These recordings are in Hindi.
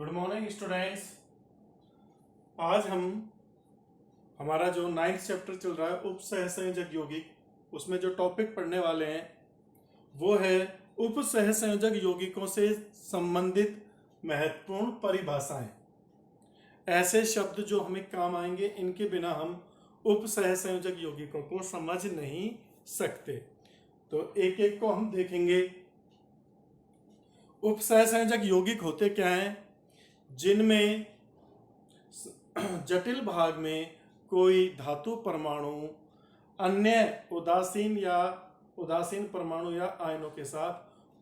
Good morning students. आज हम हमारा जो 9th चैप्टर चल रहा है उपसहसंयोजक यौगिक, उसमें जो टॉपिक पढ़ने वाले हैं वो है उपसहसंयोजक यौगिकों से संबंधित महत्वपूर्ण परिभाषाएं। ऐसे शब्द जो हमें काम आएंगे, इनके बिना हम उपसहसंयोजक यौगिकों को समझ नहीं सकते। तो एक एक को हम देखेंगे। उपसहसंयोजक यौगिक होते क्या हैं? जिनमें जटिल भाग में कोई धातु परमाणु अन्य उदासीन परमाणु या आयनों के साथ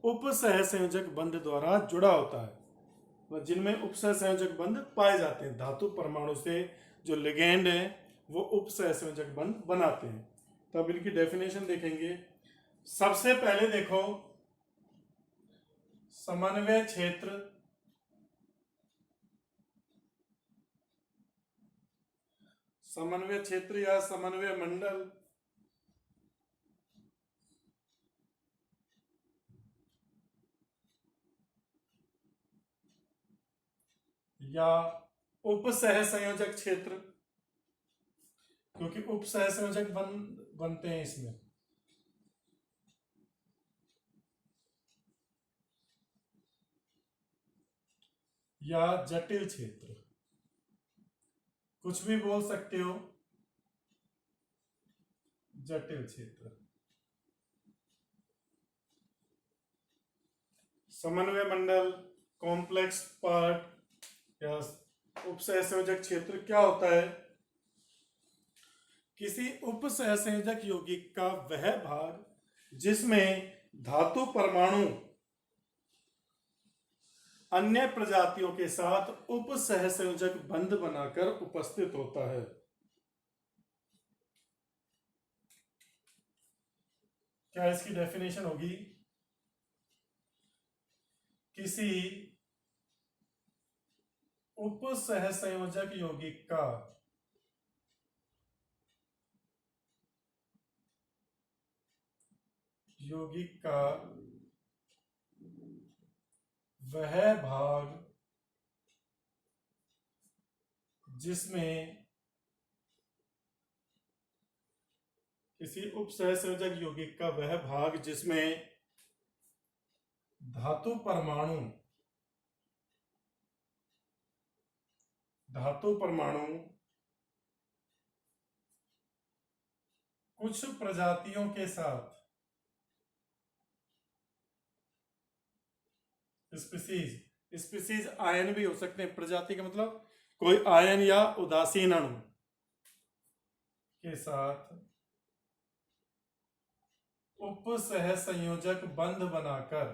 उपसहसंयोजक बंध द्वारा जुड़ा होता है। जिनमें उपसहसंयोजक बंध पाए जाते हैं, धातु परमाणु से जो लिगेंड है वो उपसहसंयोजक बंध बनाते हैं। तो अब इनकी डेफिनेशन देखेंगे। सबसे पहले देखो, समन्वय क्षेत्र, समन्वय क्षेत्र या समन्वय मंडल या उपसहसंयोजक क्षेत्र, क्योंकि उपसहसंयोजक बनते हैं इसमें। या जटिल क्षेत्र, कुछ भी बोल सकते हो। जटिल क्षेत्र, समन्वय मंडल, कॉम्प्लेक्स पार्ट या उपसहसंयोजक क्षेत्र क्या होता है? किसी उपसहसंयोजक यौगिक का वह भाग जिसमें धातु परमाणु अन्य प्रजातियों के साथ उपसहसंयोजक बंध बनाकर उपस्थित होता है। क्या इसकी डेफिनेशन होगी? किसी उपसहसंयोजक यौगिक का वह भाग जिसमें किसी उपसहसंयोजक यौगिक का वह भाग जिसमें धातु परमाणु कुछ प्रजातियों के साथ स्पीसीज आयन भी हो सकते हैं। प्रजाति का मतलब कोई आयन या उदासीन अणु के साथ उपसहसंयोजक बंध बनाकर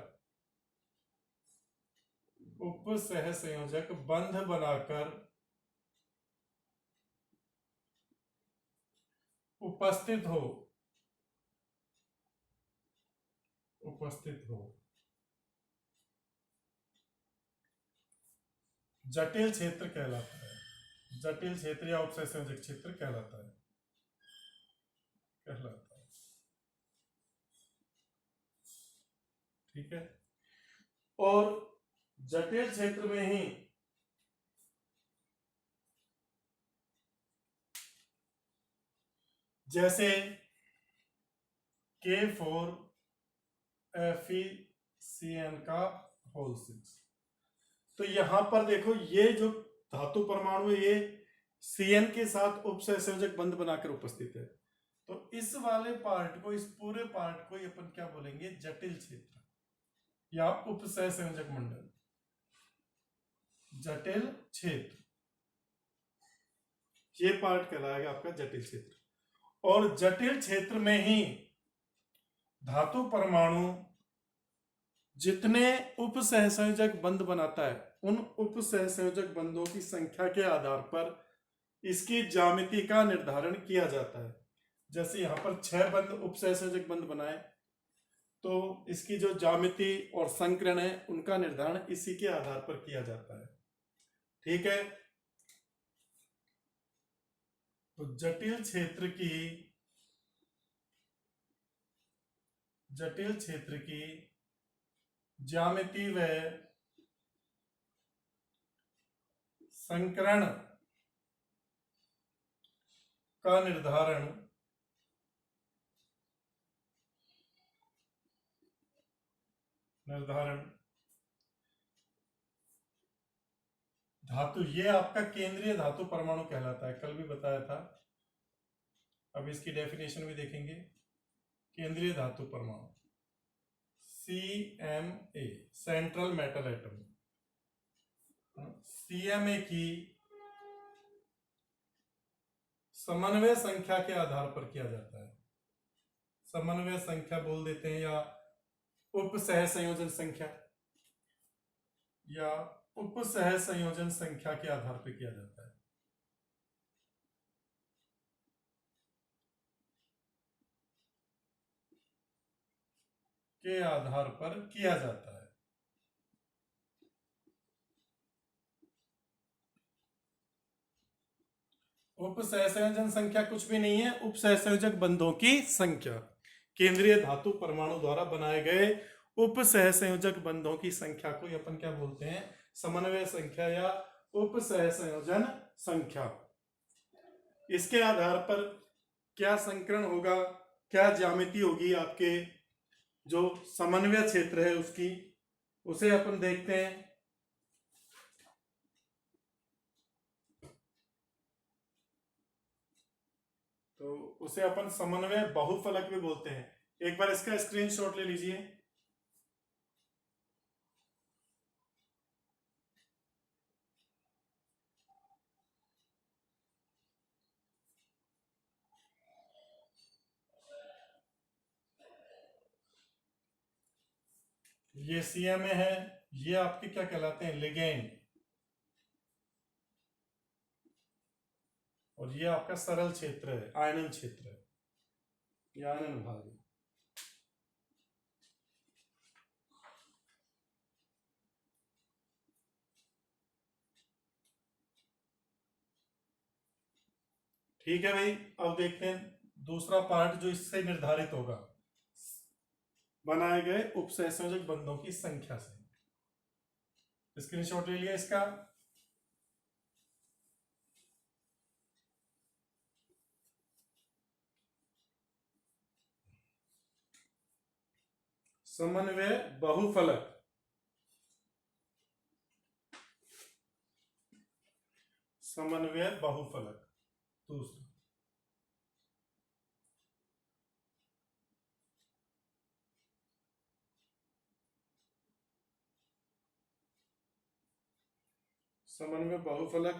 उपस्थित हो। जटिल क्षेत्र कहलाता है। जटिल क्षेत्र या उपसहसंयोजक क्षेत्र कहलाता है। ठीक है। और जटिल क्षेत्र में ही जैसे K4FeCN का होल 6, तो यहां पर देखो ये जो धातु परमाणु है ये Cn के साथ उपसहसंयोजक बंध बनाकर उपस्थित है। तो इस वाले पार्ट को, इस पूरे पार्ट को अपन क्या बोलेंगे? जटिल क्षेत्र या उपसहसंयोजक मंडल। जटिल क्षेत्र, ये पार्ट कहलाएगा आपका जटिल क्षेत्र। और जटिल क्षेत्र में ही धातु परमाणु जितने उपसहसंयोजक बंध बनाता है, उन उपसहसंयोजक बंधों की संख्या के आधार पर इसकी ज्यामिति का निर्धारण किया जाता है। जैसे यहां पर 6 बंध उपसहसंयोजक बंध बनाए, तो इसकी जो ज्यामिति और संकीर्ण है उनका निर्धारण इसी के आधार पर किया जाता है। ठीक है। तो जटिल क्षेत्र की ज्यामिति व संकरण का निर्धारण धातु, ये आपका केंद्रीय धातु परमाणु कहलाता है, कल भी बताया था। अब इसकी डेफिनेशन भी देखेंगे। केंद्रीय धातु परमाणु CMA, central metal atom. CMA की समन्वय संख्या के आधार पर किया जाता है। समन्वय संख्या बोल देते हैं, या उप सह संयोजन संख्या, या उप सह संयोजन संख्या के आधार पर किया जाता है। के आधार पर किया जाता है। उप सहसंयोजन संख्या कुछ भी नहीं है, उप सहसंयोजक बंधों की संख्या। केंद्रीय धातु परमाणु द्वारा बनाए गए उप सहसंयोजक बंधों की संख्या को अपन क्या बोलते हैं? समन्वय संख्या या उप सहसंयोजन संख्या। इसके आधार पर क्या संकरण होगा, क्या ज्यामिति होगी आपके जो समन्वय क्षेत्र है उसकी, उसे अपन देखते हैं। तो उसे अपन समन्वय बहुफलक भी बोलते हैं। एक बार इसका स्क्रीनशॉट ले लीजिए। ये CMA है, ये आपके क्या कहलाते हैं? लिगेंड। और ये आपका सरल क्षेत्र है, आयनन क्षेत्र है, ये आयनन भाग है। ठीक है भाई, अब देखते हैं दूसरा पार्ट जो इससे निर्धारित होगा, बनाए गए उपसहसंयोजक बंधों की संख्या से। स्क्रीनशॉट ले लिया इसका। समन्वय बहुफलक, समन्वय बहुफलक दूसरा। समन्वय बहुफलक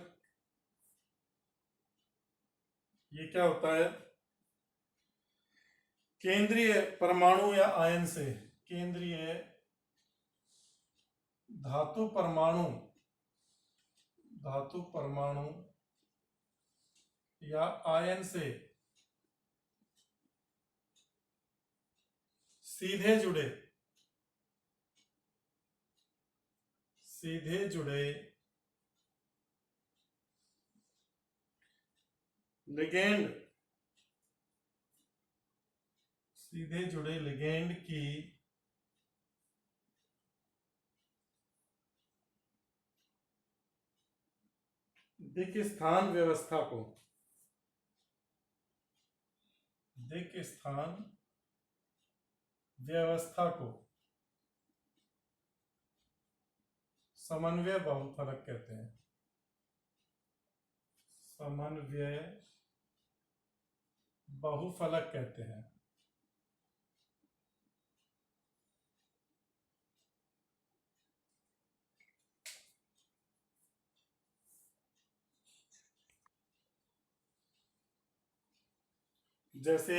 ये क्या होता है? केंद्रीय परमाणु या आयन से, केंद्रीय धातु परमाणु, धातु परमाणु या आयन से सीधे जुड़े, सीधे जुड़े लिगेंड, सीधे जुड़े लिगेंड की दिक् स्थान व्यवस्था को, दिक् स्थान व्यवस्था को समन्वय बहुफलक कहते हैं। समन्वय बहुफलक कहते हैं। जैसे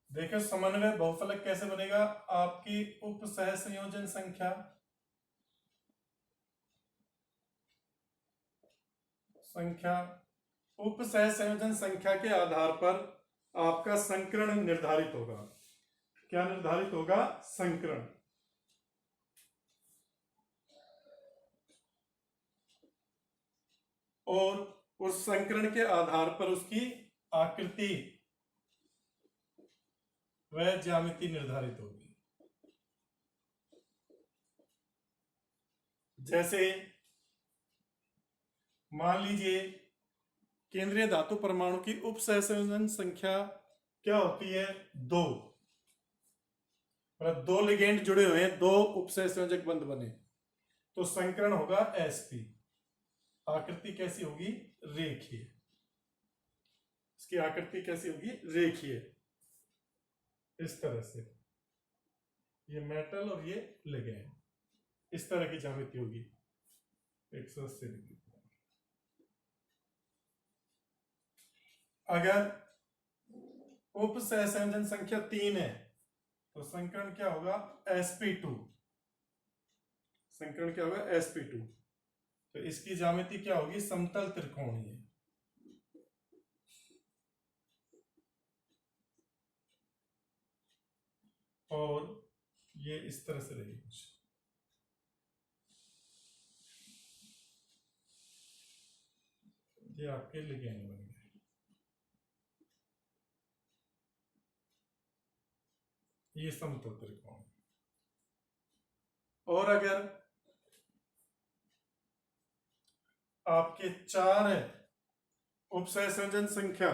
देखो, समन्वय बहुफलक कैसे बनेगा? आपकी उप सहसंयोजन संख्या, उप सहसंयोजन संख्या के आधार पर आपका संकरण निर्धारित होगा। क्या निर्धारित होगा? संकरण। और उस संकरण के आधार पर उसकी आकृति वह ज्यामिति निर्धारित होगी। जैसे मान लीजिए केंद्रीय धातु परमाणु की उप सहसंयोजन संख्या क्या होती है? 2। मतलब 2 लिगेंड जुड़े हुए हैं, 2 उप सहसंयोजक बंध बने, तो संकरण होगा sp। आकृति कैसी होगी? रेखीय। इसकी आकृति कैसी होगी? रेखीय। इस तरह से ये मेटल और ये लिगेंड, इस तरह की ज्यामिति होगी 180 डिग्री। अगर उप सहसंयोजन संख्या 3 है तो संकरण क्या होगा? sp2। संकरण क्या होगा? sp2। तो इसकी ज्यामिति क्या होगी? समतल त्रिकोणीय। और ये इस तरह से रहेगी कुछ। ये आपके लिगेंड बन गए। ये समतल त्रिकोण। और अगर आपके 4 उपसहसंयोजन संख्या,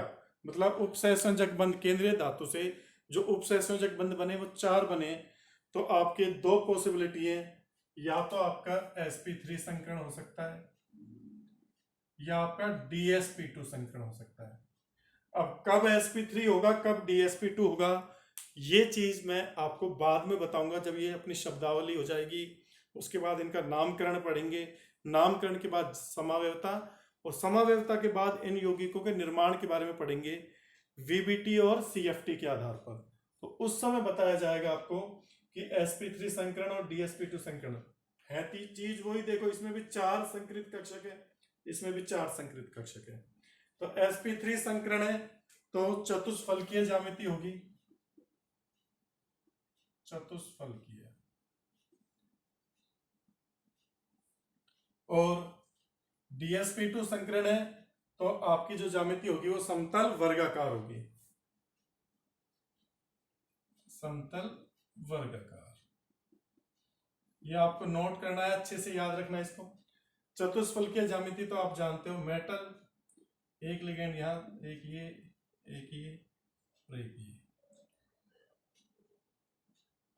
मतलब उपसहसंयोजक बंध केंद्रीय धातु से जो उपसहसंयोजक बंध बने वो 4 बने, तो आपके 2 पॉसिबिलिटी है। या तो आपका sp3 संकरण हो सकता है या आपका dsp2 संकरण हो सकता है। अब कब sp3 होगा, कब dsp2 होगा, ये चीज मैं आपको बाद में बताऊंगा जब ये अपनी शब्दावली हो जाएगी। उसके बाद इनका नामकरण पढ़ेंगे, नामकरण के बाद समावयवता, और समावयवता के बाद इन यौगिकों के निर्माण के बारे में पढ़ेंगे वीबीटी और सीएफटी के आधार पर। तो उस समय बताया जाएगा आपको कि sp3 संकरण और dsp2 संकरण है चीज वही। देखो इसमें भी 4 संकृत कक्षक है, इसमें भी 4 संकृत कक्षक है। तो sp3 संकरण है तो चतुष्फलकीय ज्यामिति होगी, चतुष्फलकीय। और dsp2 संकरण है तो आपकी जो ज्यामिति होगी वो समतल वर्गाकार होगी, समतल वर्गाकार। ये आपको नोट करना है, अच्छे से याद रखना है इसको। चतुष्फलकीय ज्यामिति तो आप जानते हो, मेटल, एक लिगेंड यहां, एक ये, एक ये और एक ये।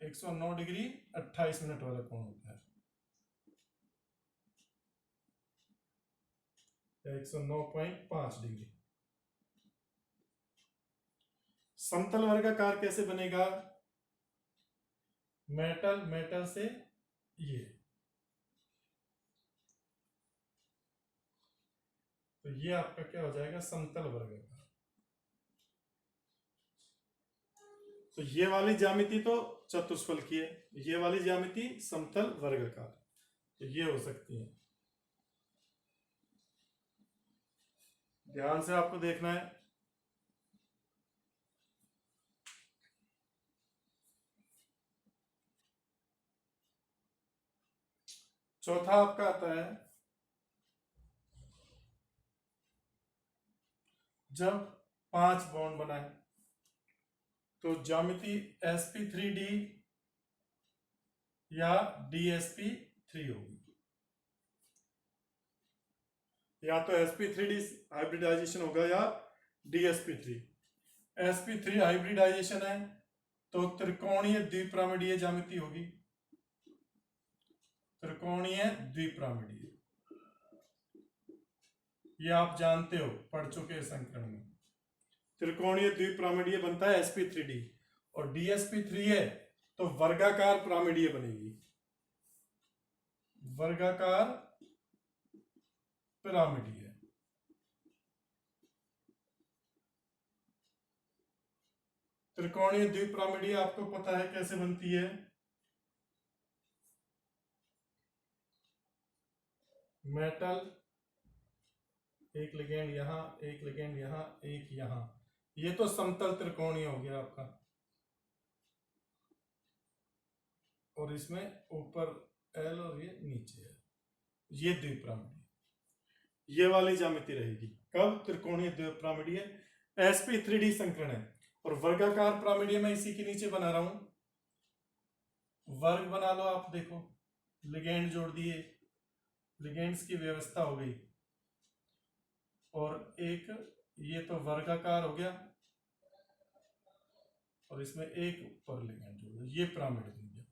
109 डिग्री 28 मिनट वाला कोण होता है, 109.5 डिग्री। समतल वर्गाकार कैसे बनेगा? मेटल, मेटल से ये, तो ये आपका क्या हो जाएगा? समतल वर्गाकार। तो ये वाली ज्यामिति तो चतुष्फलकीय, ये वाली ज्यामिति समतल वर्गाकार, तो ये हो सकती है। ध्यान से आपको देखना है। चौथा आपका आता है जब 5 बॉन्ड बनाए तो ज्यामिति sp3d या dsp3 होगी। या तो sp3d हाइब्रिडाइजेशन होगा या dsp3। sp3 हाइब्रिडाइजेशन है तो त्रिकोणीय द्विपिरामिडीय ज्यामिति होगी, त्रिकोणीय द्विपिरामिडीय। ये आप जानते हो, पढ़ चुके हैं संकरण में। त्रिकोणीय द्विपिरामिडीय बनता है sp3d, और dsp3 है तो वर्गाकार पिरामिडीय बनेगी, वर्गाकार पिरामिडीय। त्रिकोणीय द्विपिरामिडीय आपको पता है कैसे बनती है? मेटल, एक लिगेंड यहां, एक लिगेंड यहां, एक यहां। ये तो समतल त्रिकोणीय हो गया आपका, और इसमें ऊपर L और ये नीचे है, ये द्विपिरामिडीय। ये वाली ज्यामिति रहेगी कब? त्रिकोणीय द्विपिरामिडीय। sp3d संकरण है, और वर्गाकार पिरामिडीय मैं इसी के नीचे बना रहा हूं, वर्ग बना लो आप। देखो लिगेंड जोड़ दिए, लिगेंड्स की व्यवस्था हो गई, और एक ये तो वर्गाकार हो गया, और इसमें एक ऊपर लिगेंड जो है, ये पिरामिड बन गया,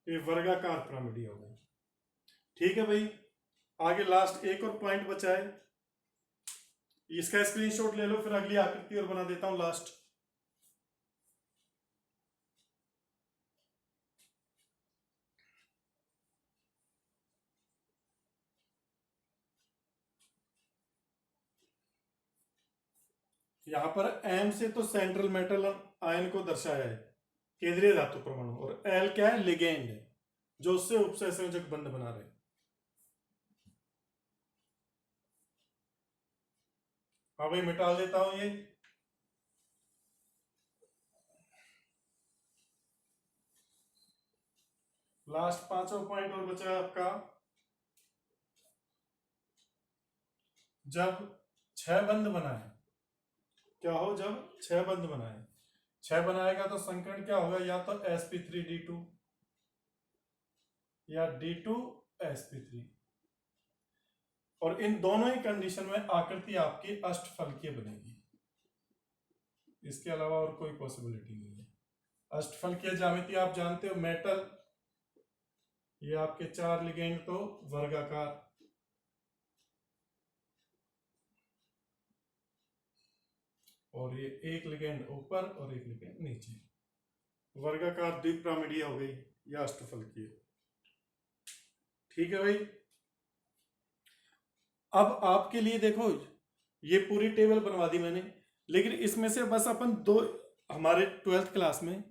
ये वर्गाकार पिरामिड हो गया। ठीक है भाई, आगे लास्ट एक और पॉइंट बचा है, इसका स्क्रीनशॉट ले लो, फिर अगली आकृति और बना देता हूं लास्ट। यहां पर एम से तो सेंट्रल मेटल आयन को दर्शाया है, केंद्रीय धातु परमाणु, और एल क्या है, लिगेंड है, जो उससे उपसहसंयोजक बंध बना रहे। हाँ भाई, मिटा देता हूं ये। लास्ट पांचवा पॉइंट और बचा है आपका, जब 6 बंध बनाए, क्या हो, जब 6 बंध बनाए, 6 बनाएगा तो संकरण क्या होगा, या तो sp3d2 या d2sp3, और इन दोनों ही कंडीशन में आकृति आपकी अष्टफलकीय बनेगी, इसके अलावा और कोई पॉसिबिलिटी नहीं है। अष्टफलकीय ज्यामिति आप जानते हो, मेटल, ये आपके 4 लिगेंड तो वर्गाकार, और ये एक लिगेंड ऊपर और एक लिगेंड नीचे, वर्गाकार द्विपिरामिडीय हो गई या अष्टफलकीय। ठीक है भाई, अब आपके लिए देखो, ये पूरी टेबल बनवा दी मैंने, लेकिन इसमें से बस अपन दो, हमारे 12th क्लास में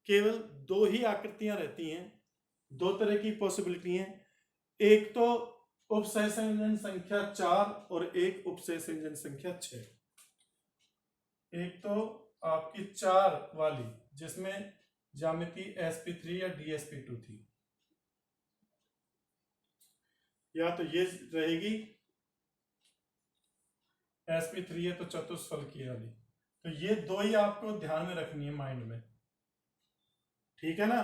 केवल 2 ही आकृतियां रहती हैं, 2 तरह की पॉसिबिलिटी हैं, एक तो उपसहसंयोजन संख्या 4 और एक उपसहसंयोजन संख्या 6। एक तो आपकी 4 वाली जिसमें ज्यामिति sp3 या dsp2 थी, या तो ये रहेगी sp3 है तो चतुष्फलकीय वाली, तो ये 2 ही आपको ध्यान में रखनी है माइंड में, ठीक है ना।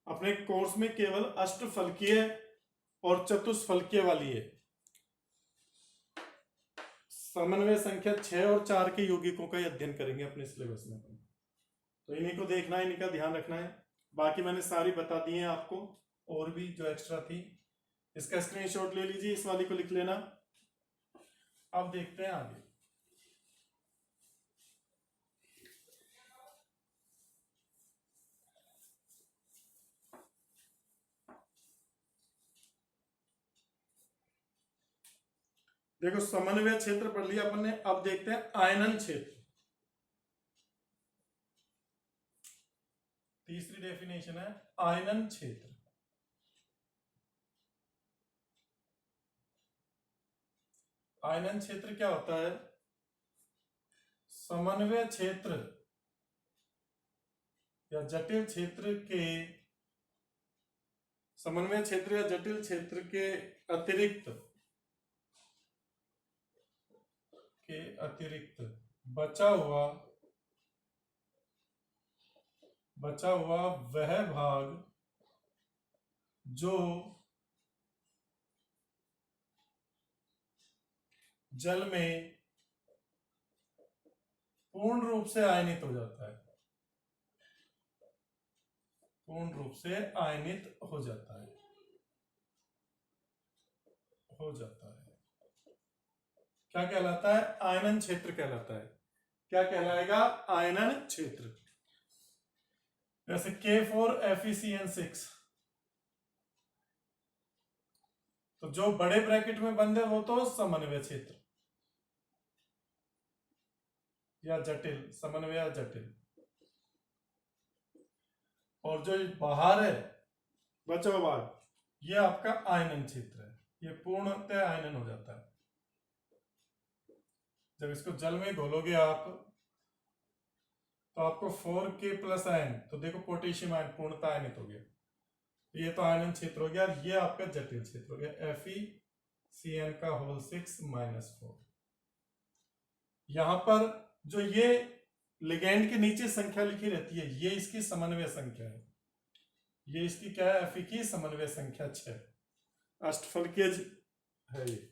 अपने कोर्स में केवल अष्टफलकीय और चतुष्फलकीय वाली है, समन्वय संख्या 6 और 4 के यौगिकों का अध्ययन करेंगे अपने सिलेबस में, तो इन्हीं को देखना है, इन्हीं का ध्यान रखना है। बाकी मैंने सारी बता दी है आपको, और भी जो एक्स्ट्रा थी, इसका स्क्रीनशॉट ले लीजिए, इस वाली को लिख लेना। अब देखते हैं आगे। देखो, समन्वय क्षेत्र पढ़ लिया अपन ने, अब देखते हैं आयनन क्षेत्र। तीसरी डेफिनेशन है आयनन क्षेत्र। आयनन क्षेत्र क्या होता है, समन्वय क्षेत्र या जटिल क्षेत्र के, समन्वय क्षेत्र या जटिल क्षेत्र के अतिरिक्त बचा हुआ वह भाग जो जल में पूर्ण रूप से आयनित हो जाता है, पूर्ण रूप से आयनित हो जाता है, क्या कहलाता है, आयनन क्षेत्र कहलाता है। क्या कहलाएगा, आयनन क्षेत्र। जैसे K4FeCN6, तो जो बड़े ब्रैकेट में बंद है वो तो समन्वय क्षेत्र या जटिल, समन्वय या जटिल, और जो बाहर है बचा हुआ भाग, ये आपका आयनन क्षेत्र है, ये पूर्णतः आयनन हो जाता है। जब इसको जल में घोलोगे आप, तो आपको 4K+ आयन, तो देखो पोटेशियम आयन पूर्णतः आयनित हो गया, ये तो आयनन क्षेत्र हो गया, ये आपका जटिल क्षेत्र हो गया, FeCN6-4। यहां पर जो ये लिगेंड के नीचे संख्या लिखी रहती है, ये इसकी समन्वय संख्या है, ये इसकी क्या है, Fe की समन्वय संख्या 6, अष्टफलकीय है ये।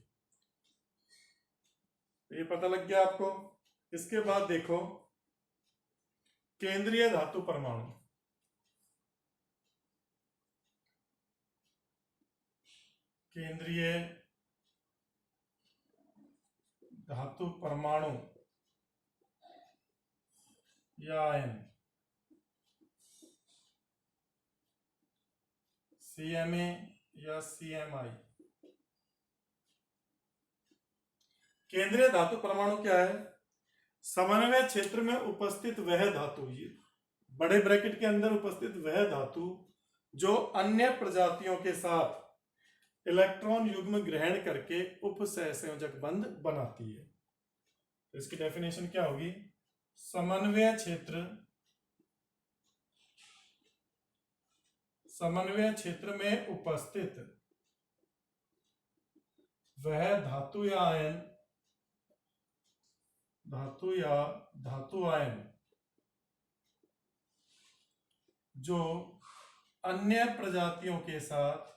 ये पता लग गया आपको। इसके बाद देखो केंद्रीय धातु परमाणु। केंद्रीय धातु परमाणु या आयन, सीएमए या सीएमआई। केंद्रीय धातु परमाणु क्या है? समन्वय क्षेत्र में उपस्थित वह धातु, ये बड़े ब्रैकेट के अंदर उपस्थित वह धातु जो अन्य प्रजातियों के साथ इलेक्ट्रॉन युग्म ग्रहण करके उपसहसंयोजक बंध बनाती है। तो इसकी डेफिनेशन क्या होगी? समन्वय क्षेत्र में उपस्थित वह धातु या धातु आयन जो अन्य प्रजातियों के साथ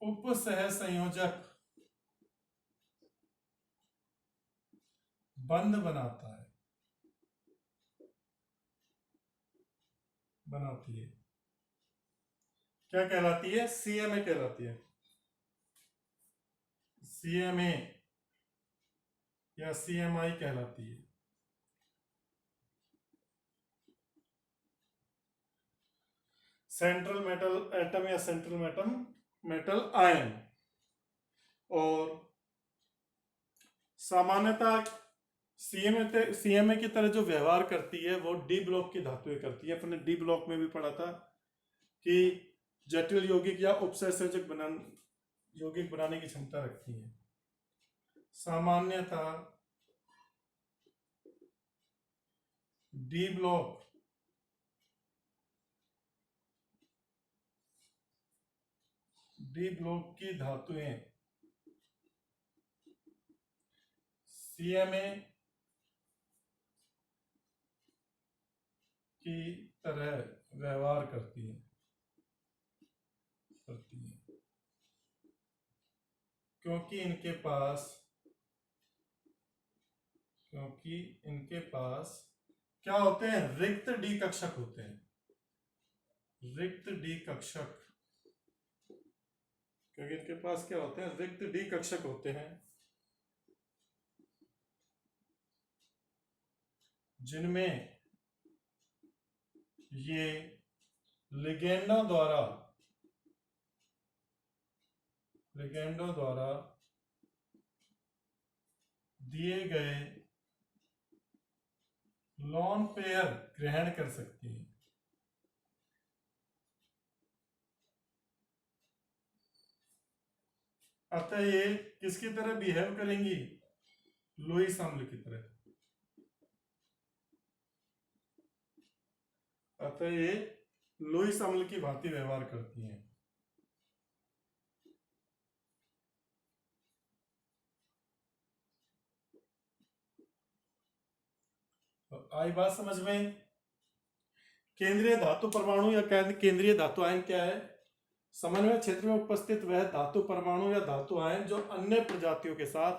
उपसहसंयोजक बंध बनाती है। क्या कहलाती है? सीएमए कहलाती है। सीएमए या सीएमआई कहलाती है। सेंट्रल मेटल एटम या सेंट्रल मेटल आयन। और सामान्यतः सीएमए की तरह जो व्यवहार करती है वो डी ब्लॉक की धातुएं करती है। अपने डी ब्लॉक में भी पढ़ा था कि जटिल यौगिक या उपसहसंयोजक यौगिक बनाने की क्षमता रखती है। सामान्यतः डी ब्लॉक की धातुएं सीएमए की तरह व्यवहार करती है क्योंकि इनके पास क्या होते हैं? रिक्त डी कक्षक होते हैं। रिक्त डी कक्षक, क्योंकि इनके पास क्या होते हैं? रिक्त डी कक्षक होते हैं जिनमें ये लिगेंडों द्वारा दिए गए लोन पेयर ग्रहण कर सकती है। अतः ये किसकी तरह बिहेव करेंगी? लुईस अम्ल की तरह। अतः ये लुईस अम्ल की भांति व्यवहार करती हैं। तो आई बात समझ में? केंद्रीय धातु परमाणु या केंद्रीय धातु आयन क्या है? समन्वय क्षेत्र में उपस्थित वह धातु परमाणु या धातु आयन जो अन्य प्रजातियों के साथ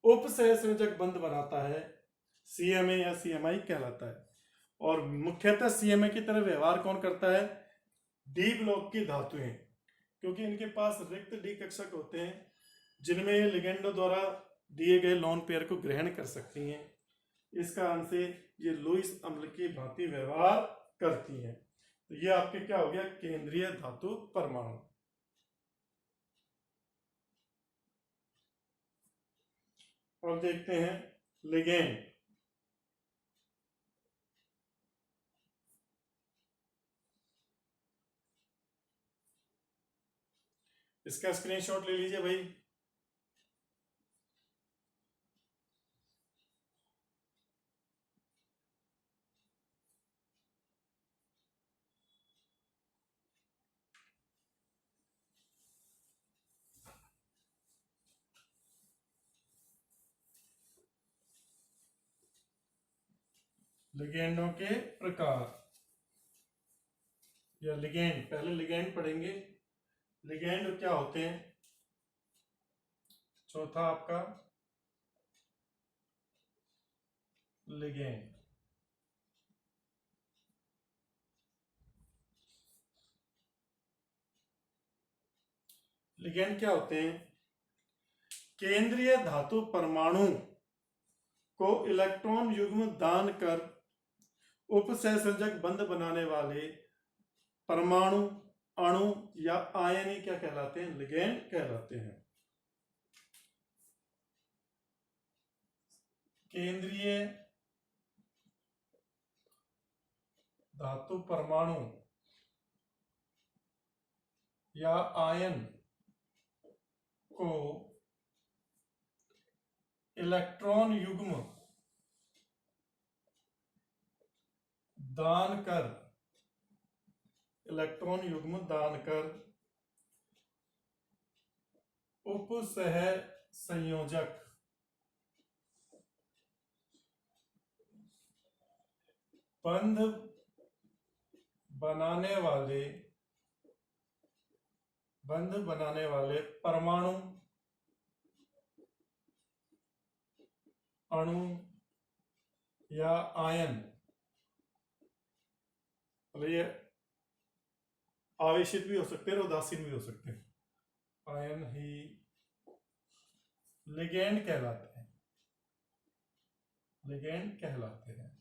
उपसहसंयोजक बंध बनाता है, सीएमए या सीएमआई कहलाता है। और मुख्यतः सीएमए की तरह व्यवहार कौन करता है? डी ब्लॉक की धातुएं, क्योंकि इनके पास रिक्त डी कक्षक होते हैं जिनमें ये लिगेंडों द्वारा दिए गए लोन पेयर को ग्रहण कर सकती हैं। इस कारण से ये लुईस अम्ल की भांति व्यवहार करती हैं। तो ये आपके क्या हो गया? केंद्रीय धातु परमाणु। अब देखते हैं लिगेंड। इसका स्क्रीनशॉट ले लीजिए भाई। लिगेंडों के प्रकार। या लिगेंड, पहले लिगेंड पढ़ेंगे। लिगेंड क्या होते हैं? चौथा आपका लिगेंड। लिगेंड क्या होते हैं? केंद्रीय धातु परमाणु को इलेक्ट्रॉन युग्म दान कर उपसहसंयोजक बंध बनाने वाले परमाणु, अणु या आयन ही क्या कहलाते हैं? लिगेंड कहलाते हैं। केंद्रीय धातु परमाणु या आयन को इलेक्ट्रॉन युग्म दान कर, इलेक्ट्रॉन युग्म दान कर उपसह संयोजक बंध बनाने वाले परमाणु, अणु या आयन, ये आवेशित भी हो सकते हैं और उदासीन भी हो सकते हैं, आयन ही लिगेंड कहलाते हैं। लिगेंड कहलाते हैं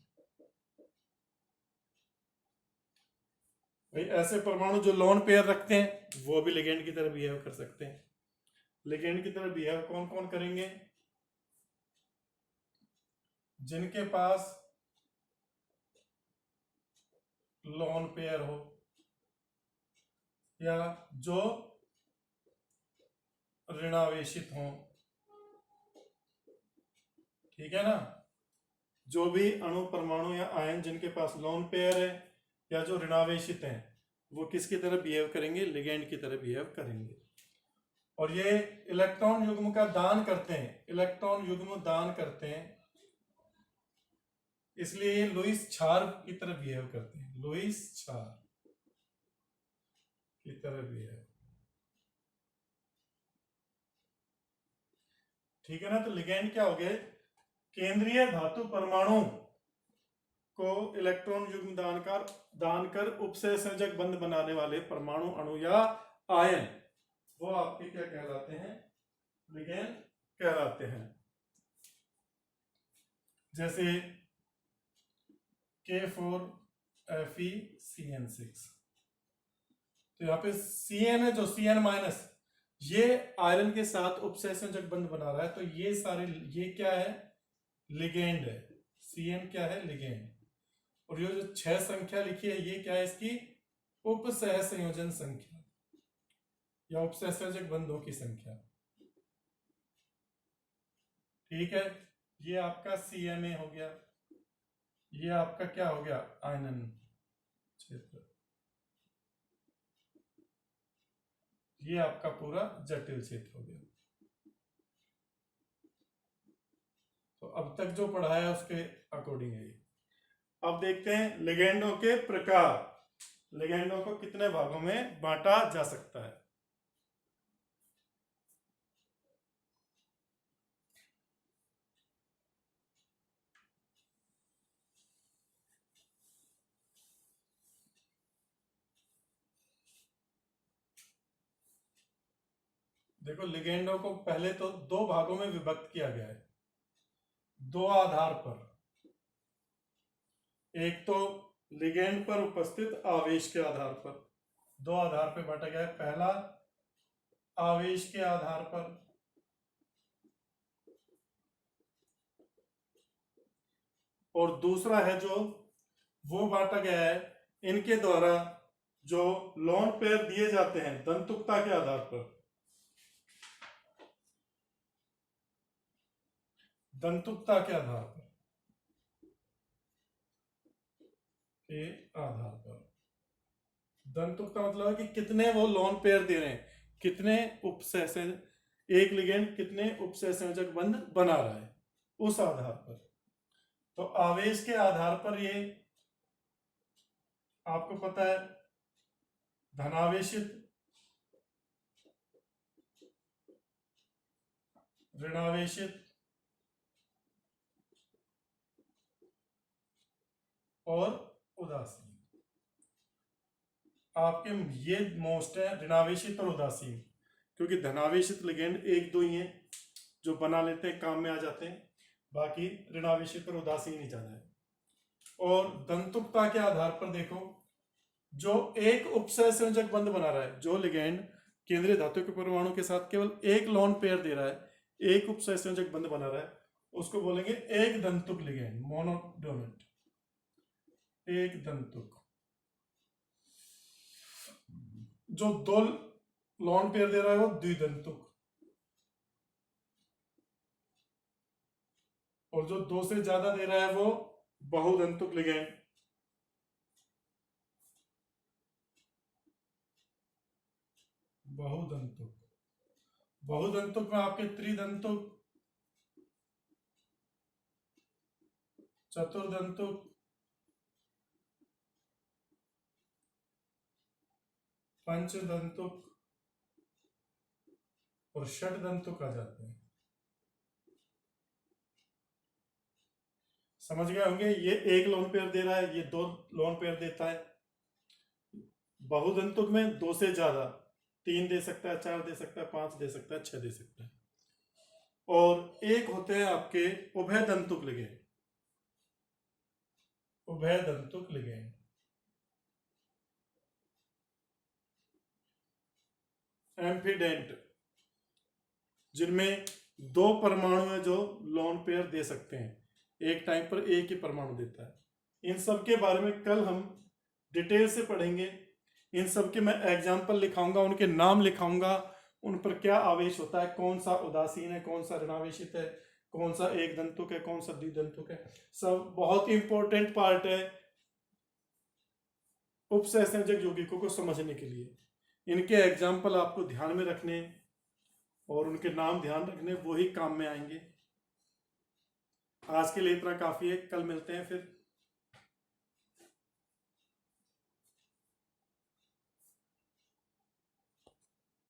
भाई। ऐसे परमाणु जो लोन पेयर रखते हैं वो भी लिगेंड की तरह बिहेव कर सकते हैं। लिगेंड की तरह बिहेव कौन कौन करेंगे? जिनके पास लोन पेयर हो या जो ऋणावेशित हो, ठीक है ना। जो भी अणु, परमाणु या आयन जिनके पास लोन पेयर है या जो ऋणावेशित हैं, वो किसकी तरह बिहेव करेंगे? लिगेंड की तरह बिहेव करेंगे। और ये इलेक्ट्रॉन युग्म का दान करते हैं, इलेक्ट्रॉन युग्म दान करते हैं, इसलिए ये लुईस छार की तरह बिहेव करते हैं, लुईस छार की तरह बिहेव, ठीक है ना। तो लिगेंड क्या हो गए? केंद्रीय धातु परमाणु को इलेक्ट्रॉन युग्म दान कर उपसहसंयोजक बंध बनाने वाले परमाणु, अणु या आयन, वो आपके क्या कहलाते हैं? लिगेंड कहलाते हैं। जैसे K4FeCN6, तो यहाँ पे Cn है जो Cn माइनस, ये आयरन के साथ उपसहसंयोजक बंध बना रहा है, तो ये सारे, ये क्या है? लिगेंड है। Cn क्या है? लिगेंड। और ये जो 6 संख्या लिखी है, ये क्या है? इसकी उपसहसंयोजन संख्या या उपसहसंयोजक बंधों की संख्या, ठीक है। ये आपका CMA हो गया, ये आपका क्या हो गया? आयनन क्षेत्र, ये आपका पूरा जटिल क्षेत्र हो गया। तो अब तक जो पढ़ा है उसके अकॉर्डिंग है। अब देखते हैं लिगेंडों के प्रकार। लिगेंडों को कितने भागों में बांटा जा सकता है? देखो, लिगेंडों को पहले तो 2 भागों में विभक्त किया गया है, 2 आधार पर। एक तो लिगेंड पर उपस्थित आवेश के आधार पर, 2 आधार पर बांटा गया है। पहला आवेश के आधार पर, और दूसरा है जो वो बांटा गया है इनके द्वारा जो लोन पेयर दिए जाते हैं दंतुकता के आधार पर, दंतुकता के आधार पर, के आधार पर। दंतुकता मतलब है कि कितने वो लोन पेयर दे रहे हैं, कितने उपसहसंयोजक, एक लिगेंड कितने उपसहसंयोजक बंध बना रहा है, उस आधार पर। तो आवेश के आधार पर ये आपको पता है धनावेशित, ऋणावेशित और उदासीन। आपके ये मोस्ट है ऋणावेशित और उदासीन, क्योंकि धनावेशित लिगेंड एक दो ही हैं जो बना लेते हैं, काम में आ जाते हैं, बाकी ऋणावेशित और उदासीन ही ज्यादा है। और दंतुकता के आधार पर देखो, जो एक उपसहसंयोजक बंध बना रहा है, जो लिगेंड केंद्रीय धातु के परमाणु के साथ केवल एक लोन पेयर दे रहा है, एक उपसहसंयोजक बंध बना रहा है, उसको बोलेंगे एक दंतुक लिगेंड, मोनोडोनेंट, एक दंतुक। जो दो लोन पेयर दे रहा है वो द्विदंतुक, और जो दो से ज्यादा दे रहा है वो बहुदंतुक लिगेंड। बहुदंतुक, बहुदंतुक में आपके त्रिदंतुक, चतुर्दंतुक, पंचदंतुक और षटदंतुक आ जाते हैं। समझ गए होंगे, ये एक लोन पेयर दे रहा है, ये दो लोन पेयर देता है। बहुदंतुक में दो से ज्यादा, तीन दे सकता है, चार दे सकता है, पांच दे सकता है, छह दे सकता है। और एक होते हैं आपके उभय दंतुक लिगेंड, उभय दंतुक लिगेंड, एम्फीडेंट, जिनमें दो परमाणु है जो लोन पेयर दे सकते हैं, एक टाइम पर एक ही परमाणु देता है। इन सब के बारे में कल हम डिटेल से पढ़ेंगे। इन सब के मैं एग्जाम्पल लिखाऊंगा, उनके नाम लिखाऊंगा, उन पर क्या आवेश होता है, कौन सा उदासीन है, कौन सा ऋणावेशित है, कौन सा एक दंतुक है, कौन सा द्विदंतुक है। सब बहुत इंपॉर्टेंट पार्ट है उपसहसंयोजक यौगिकों को समझने के लिए। इनके एग्जाम्पल आपको ध्यान में रखने और उनके नाम ध्यान रखने, वो ही काम में आएंगे। आज के लिए इतना काफी है, कल मिलते हैं फिर।